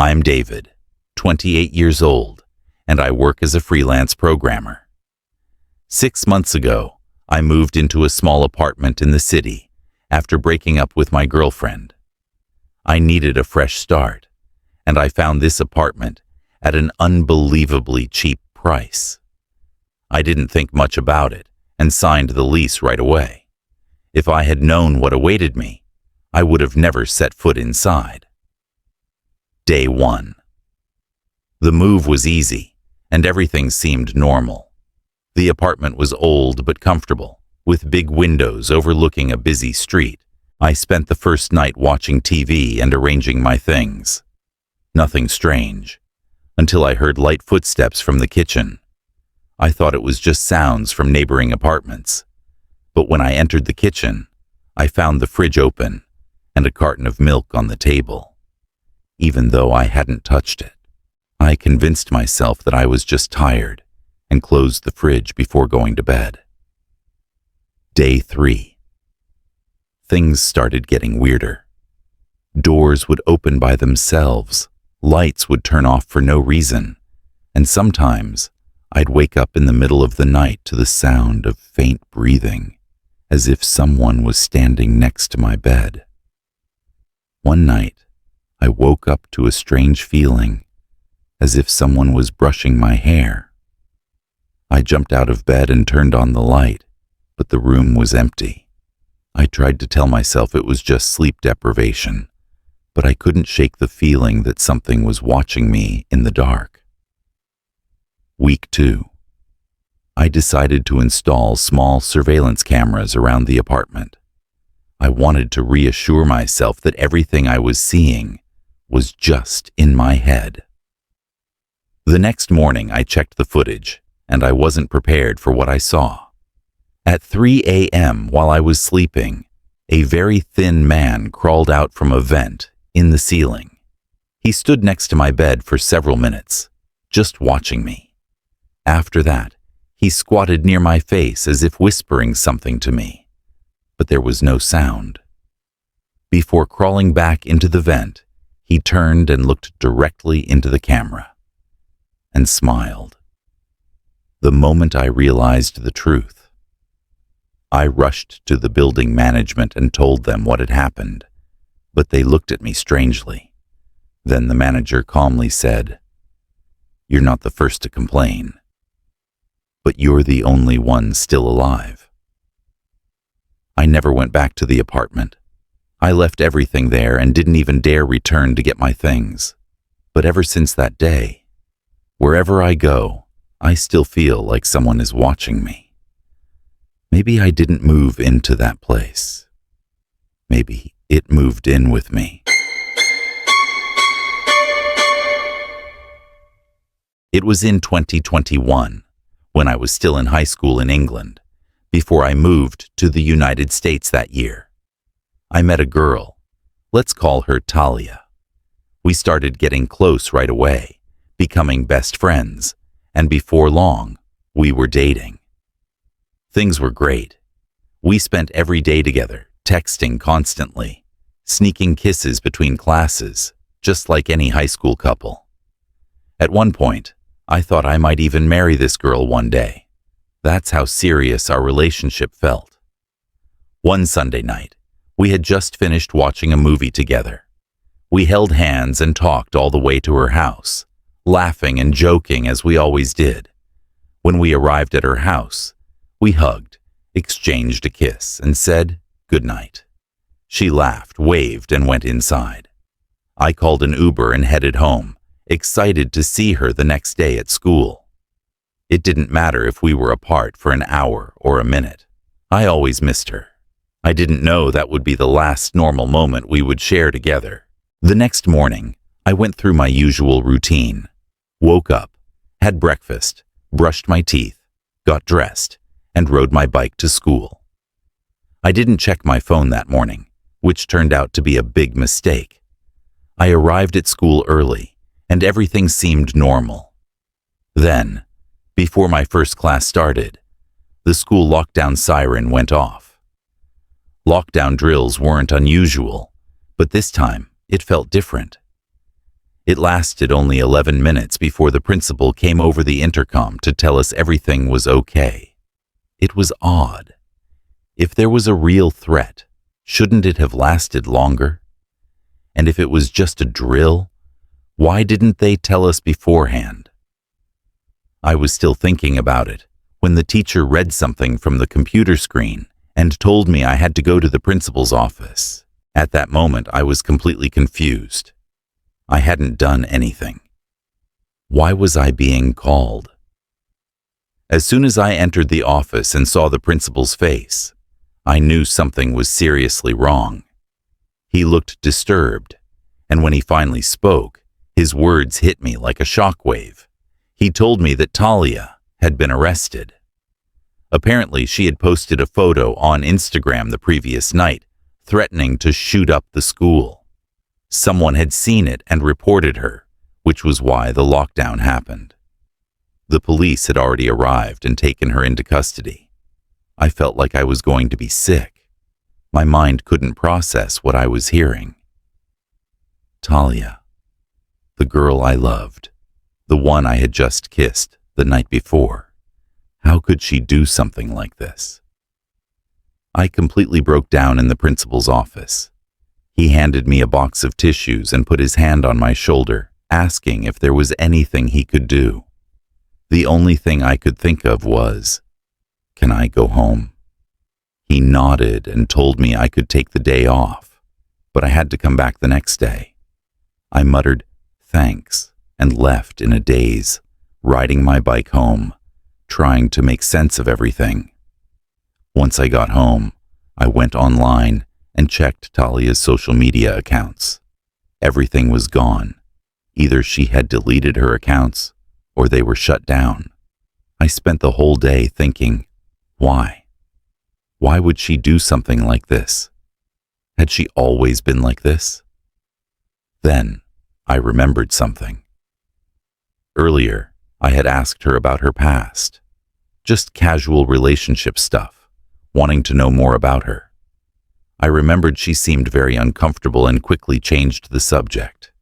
I'm David, 28 years old, and I work as a freelance programmer. 6 months ago, I moved into a small apartment in the city after breaking up with my girlfriend. I needed a fresh start, and I found this apartment at an unbelievably cheap price. I didn't think much about it and signed the lease right away. If I had known what awaited me, I would have never set foot inside. Day 1. The move was easy, and everything seemed normal. The apartment was old but comfortable, with big windows overlooking a busy street. I spent the first night watching TV and arranging my things. Nothing strange, until I heard light footsteps from the kitchen. I thought it was just sounds from neighboring apartments. But when I entered the kitchen, I found the fridge open and a carton of milk on the table. Even though I hadn't touched it, I convinced myself that I was just tired and closed the fridge before going to bed. Day 3. Things started getting weirder. Doors would open by themselves, lights would turn off for no reason, and sometimes I'd wake up in the middle of the night to the sound of faint breathing, as if someone was standing next to my bed. One night, I woke up to a strange feeling, as if someone was brushing my hair. I jumped out of bed and turned on the light, but the room was empty. I tried to tell myself it was just sleep deprivation, but I couldn't shake the feeling that something was watching me in the dark. Week 2. I decided to install small surveillance cameras around the apartment. I wanted to reassure myself that everything I was seeing was just in my head. The next morning, I checked the footage, and I wasn't prepared for what I saw. At 3 a.m., while I was sleeping, a very thin man crawled out from a vent in the ceiling. He stood next to my bed for several minutes, just watching me. After that, he squatted near my face as if whispering something to me, but there was no sound. Before crawling back into the vent, he turned and looked directly into the camera and smiled. The moment I realized the truth, I rushed to the building management and told them what had happened, but they looked at me strangely. Then the manager calmly said, "You're not the first to complain, but you're the only one still alive." I never went back to the apartment. I left everything there and didn't even dare return to get my things. But ever since that day, wherever I go, I still feel like someone is watching me. Maybe I didn't move into that place. Maybe it moved in with me. It was in 2021, when I was still in high school in England, before I moved to the United States that year. I met a girl. Let's call her Talia. We started getting close right away, becoming best friends, and before long, we were dating. Things were great. We spent every day together, texting constantly, sneaking kisses between classes, just like any high school couple. At one point, I thought I might even marry this girl one day. That's how serious our relationship felt. One Sunday night, we had just finished watching a movie together. We held hands and talked all the way to her house, laughing and joking as we always did. When we arrived at her house, we hugged, exchanged a kiss, and said goodnight. She laughed, waved, and went inside. I called an Uber and headed home, excited to see her the next day at school. It didn't matter if we were apart for an hour or a minute. I always missed her. I didn't know that would be the last normal moment we would share together. The next morning, I went through my usual routine. Woke up, had breakfast, brushed my teeth, got dressed, and rode my bike to school. I didn't check my phone that morning, which turned out to be a big mistake. I arrived at school early, and everything seemed normal. Then, before my first class started, the school lockdown siren went off. Lockdown drills weren't unusual, but this time it felt different. It lasted only 11 minutes before the principal came over the intercom to tell us everything was okay. It was odd. If there was a real threat, shouldn't it have lasted longer? And if it was just a drill, why didn't they tell us beforehand? I was still thinking about it when the teacher read something from the computer screen and told me I had to go to the principal's office. At that moment, I was completely confused. I hadn't done anything. Why was I being called? As soon as I entered the office and saw the principal's face, I knew something was seriously wrong. He looked disturbed, and when he finally spoke, his words hit me like a shockwave. He told me that Talia had been arrested. Apparently, she had posted a photo on Instagram the previous night, threatening to shoot up the school. Someone had seen it and reported her, which was why the lockdown happened. The police had already arrived and taken her into custody. I felt like I was going to be sick. My mind couldn't process what I was hearing. Talia, the girl I loved, the one I had just kissed the night before. How could she do something like this? I completely broke down in the principal's office. He handed me a box of tissues and put his hand on my shoulder, asking if there was anything he could do. The only thing I could think of was, "Can I go home?" He nodded and told me I could take the day off, but I had to come back the next day. I muttered, "Thanks," and left in a daze, riding my bike home, trying to make sense of everything. Once I got home, I went online and checked Talia's social media accounts. Everything was gone. Either she had deleted her accounts or they were shut down. I spent the whole day thinking, why? Why would she do something like this? Had she always been like this? Then I remembered something. Earlier, I had asked her about her past. Just casual relationship stuff, wanting to know more about her. I remembered she seemed very uncomfortable and quickly changed the subject.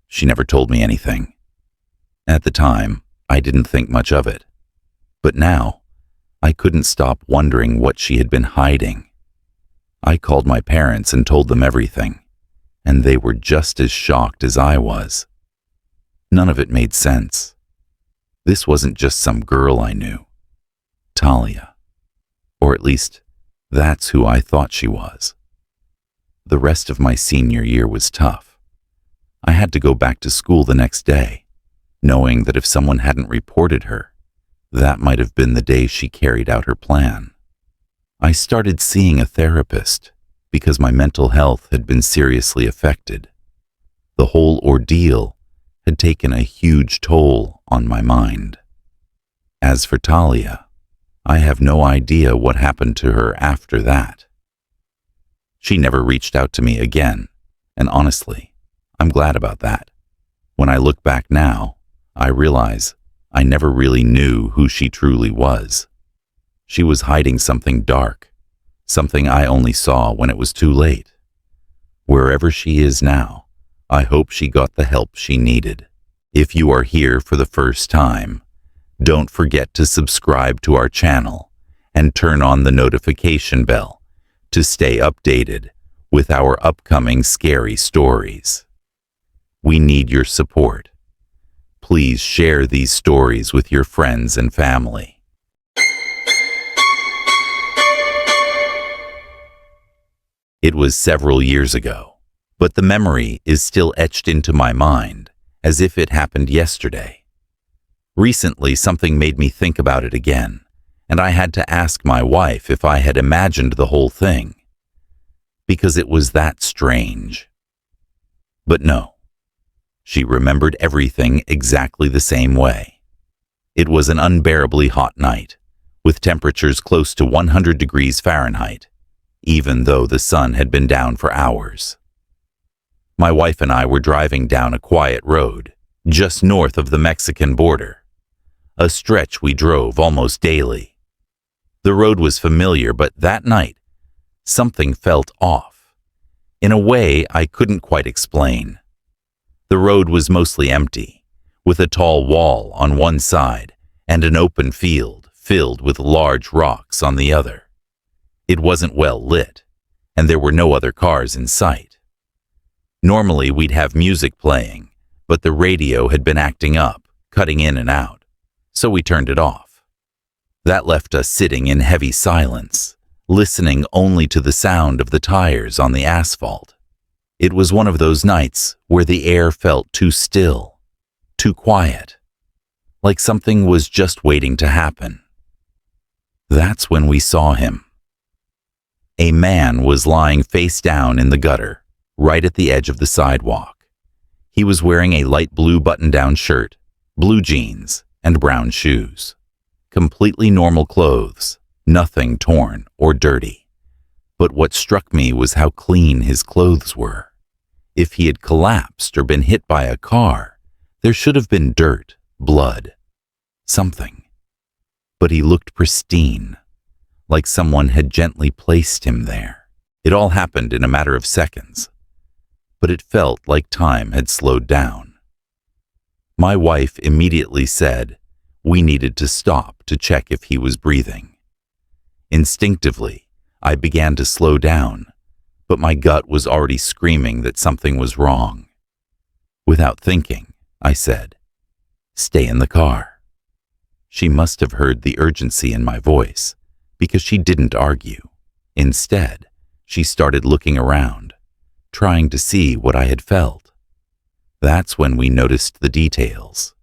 She never told me anything. At the time, I didn't think much of it. But now, I couldn't stop wondering what she had been hiding. I called my parents and told them everything, and they were just as shocked as I was. None of it made sense. This wasn't just some girl I knew. Talia. Or at least, that's who I thought she was. The rest of my senior year was tough. I had to go back to school the next day, knowing that if someone hadn't reported her, that might have been the day she carried out her plan. I started seeing a therapist because my mental health had been seriously affected. The whole ordeal had taken a huge toll on my mind. As for Talia, I have no idea what happened to her after that. She never reached out to me again, and honestly, I'm glad about that. When I look back now, I realize I never really knew who she truly was. She was hiding something dark, something I only saw when it was too late. Wherever she is now, I hope she got the help she needed. If you are here for the first time, don't forget to subscribe to our channel and turn on the notification bell to stay updated with our upcoming scary stories. We need your support. Please share these stories with your friends and family. It was several years ago, but the memory is still etched into my mind as if it happened yesterday. Recently, something made me think about it again, and I had to ask my wife if I had imagined the whole thing, because it was that strange. But no, she remembered everything exactly the same way. It was an unbearably hot night, with temperatures close to 100 degrees Fahrenheit, even though the sun had been down for hours. My wife and I were driving down a quiet road, just north of the Mexican border, a stretch we drove almost daily. The road was familiar, but that night, something felt off, in a way I couldn't quite explain. The road was mostly empty, with a tall wall on one side and an open field filled with large rocks on the other. It wasn't well lit, and there were no other cars in sight. Normally we'd have music playing, but the radio had been acting up, cutting in and out, so we turned it off. That left us sitting in heavy silence, listening only to the sound of the tires on the asphalt. It was one of those nights where the air felt too still, too quiet, like something was just waiting to happen. That's when we saw him. A man was lying face down in the gutter, right at the edge of the sidewalk. He was wearing a light blue button-down shirt, blue jeans, and brown shoes. Completely normal clothes, nothing torn or dirty. But what struck me was how clean his clothes were. If he had collapsed or been hit by a car, there should have been dirt, blood, something. But he looked pristine, like someone had gently placed him there. It all happened in a matter of seconds, but it felt like time had slowed down. My wife immediately said we needed to stop to check if he was breathing. Instinctively, I began to slow down, but my gut was already screaming that something was wrong. Without thinking, I said, "Stay in the car." She must have heard the urgency in my voice, because she didn't argue. Instead, she started looking around, trying to see what I had felt. That's when we noticed the details.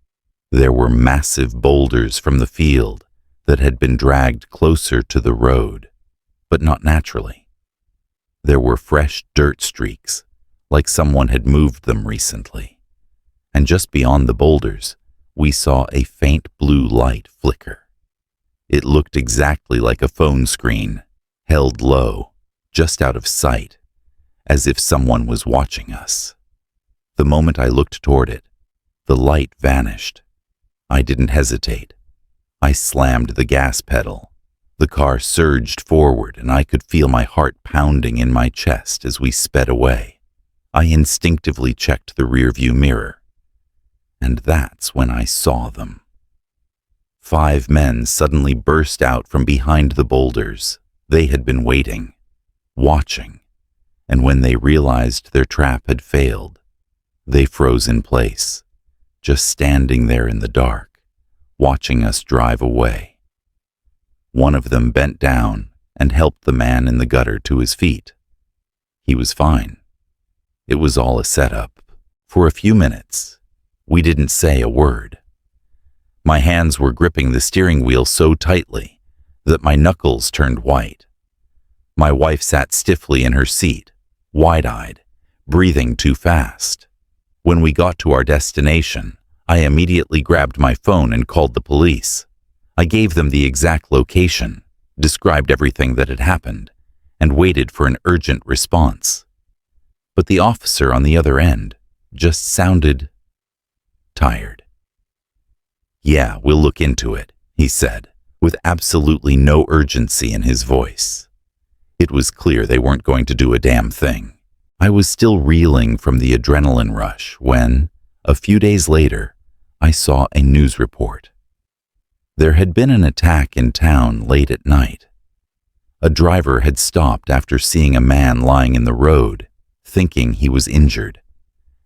There were massive boulders from the field that had been dragged closer to the road, but not naturally. There were fresh dirt streaks, like someone had moved them recently. And just beyond the boulders, we saw a faint blue light flicker. It looked exactly like a phone screen, held low, just out of sight, as if someone was watching us. The moment I looked toward it, the light vanished. I didn't hesitate. I slammed the gas pedal. The car surged forward, and I could feel my heart pounding in my chest as we sped away. I instinctively checked the rearview mirror, and that's when I saw them. 5 men suddenly burst out from behind the boulders. They had been waiting, watching, and when they realized their trap had failed, they froze in place, just standing there in the dark, watching us drive away. One of them bent down and helped the man in the gutter to his feet. He was fine. It was all a setup. For a few minutes, we didn't say a word. My hands were gripping the steering wheel so tightly that my knuckles turned white. My wife sat stiffly in her seat, wide-eyed, breathing too fast. When we got to our destination, I immediately grabbed my phone and called the police. I gave them the exact location, described everything that had happened, and waited for an urgent response. But the officer on the other end just sounded tired. "Yeah, we'll look into it," he said, with absolutely no urgency in his voice. It was clear they weren't going to do a damn thing. I was still reeling from the adrenaline rush when, a few days later, I saw a news report. There had been an attack in town late at night. A driver had stopped after seeing a man lying in the road, thinking he was injured,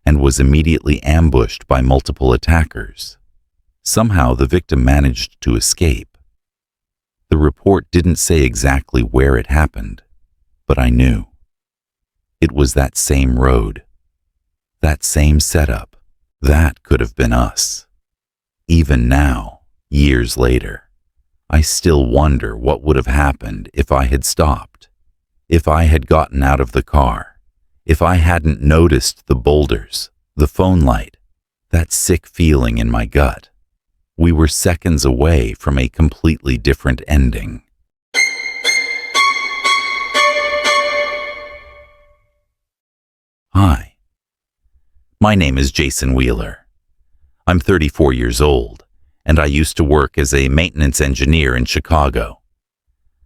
and was immediately ambushed by multiple attackers. Somehow the victim managed to escape. The report didn't say exactly where it happened, but I knew. It was that same road, that same setup. That could have been us. Even now, years later, I still wonder what would have happened if I had stopped, if I had gotten out of the car, if I hadn't noticed the boulders, the phone light, that sick feeling in my gut. We were seconds away from a completely different ending. Hi, my name is Jason Wheeler. I'm 34 years old, and I used to work as a maintenance engineer in Chicago.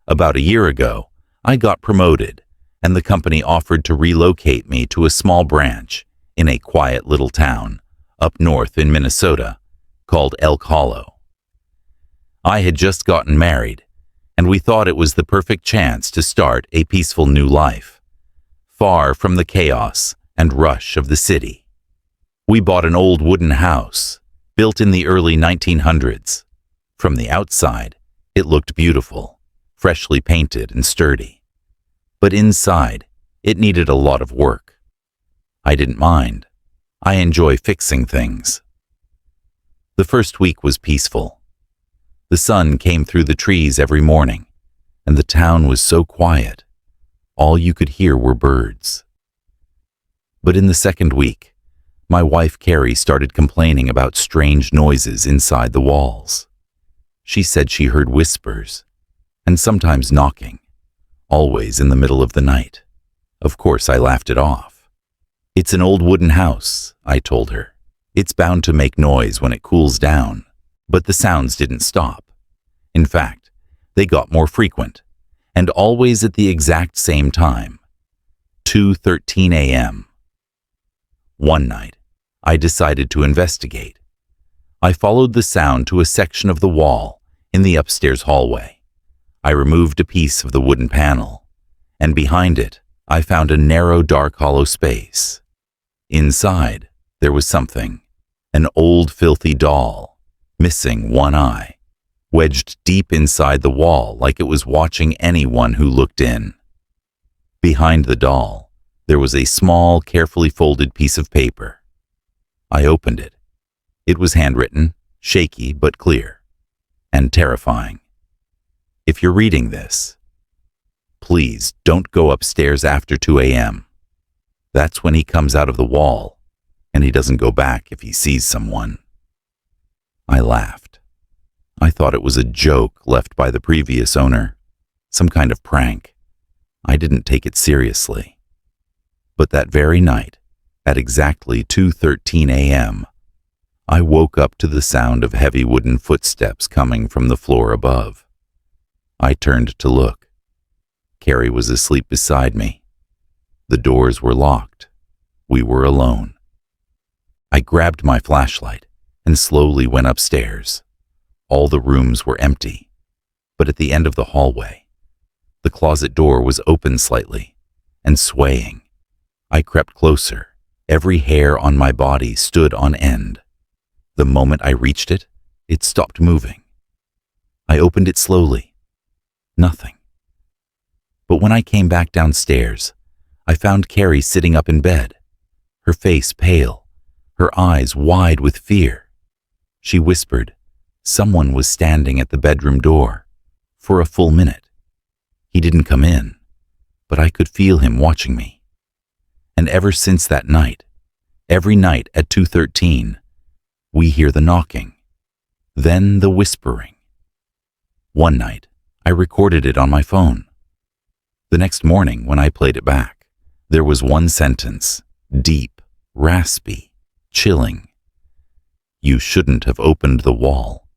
About a year ago, I got promoted, and the company offered to relocate me to a small branch in a quiet little town up north in Minnesota called Elk Hollow. I had just gotten married, and we thought it was the perfect chance to start a peaceful new life, far from the chaos and rush of the city. We bought an old wooden house, built in the early 1900s. From the outside, it looked beautiful, freshly painted and sturdy. But inside, it needed a lot of work. I didn't mind. I enjoy fixing things. The first week was peaceful. The sun came through the trees every morning, and the town was so quiet. All you could hear were birds. But in the second week, my wife Carrie started complaining about strange noises inside the walls. She said she heard whispers, and sometimes knocking, always in the middle of the night. Of course, I laughed it off. "It's an old wooden house," I told her. "It's bound to make noise when it cools down." But the sounds didn't stop. In fact, they got more frequent, and always at the exact same time, 2:13 a.m. One night, I decided to investigate. I followed the sound to a section of the wall in the upstairs hallway. I removed a piece of the wooden panel, and behind it, I found a narrow, dark, hollow space. Inside, there was something, an old, filthy doll, missing one eye, wedged deep inside the wall like it was watching anyone who looked in. Behind the doll, there was a small, carefully folded piece of paper. I opened it. It was handwritten, shaky but clear, and terrifying. If you're reading this, please don't go upstairs after 2 a.m. That's when he comes out of the wall, and he doesn't go back if he sees someone. I laughed. I thought it was a joke left by the previous owner, some kind of prank. I didn't take it seriously. But that very night, at exactly 2:13 a.m., I woke up to the sound of heavy wooden footsteps coming from the floor above. I turned to look. Carrie was asleep beside me. The doors were locked. We were alone. I grabbed my flashlight and slowly went upstairs. All the rooms were empty, but at the end of the hallway, the closet door was open slightly and swaying. I crept closer. Every hair on my body stood on end. The moment I reached it, it stopped moving. I opened it slowly. Nothing. But when I came back downstairs, I found Carrie sitting up in bed, her face pale, her eyes wide with fear. She whispered, "Someone was standing at the bedroom door," for a full minute. He didn't come in, but I could feel him watching me. And ever since that night, every night at 2:13, we hear the knocking, then the whispering. One night, I recorded it on my phone. The next morning, when I played it back, there was one sentence, deep, raspy, chilling. "You shouldn't have opened the wall."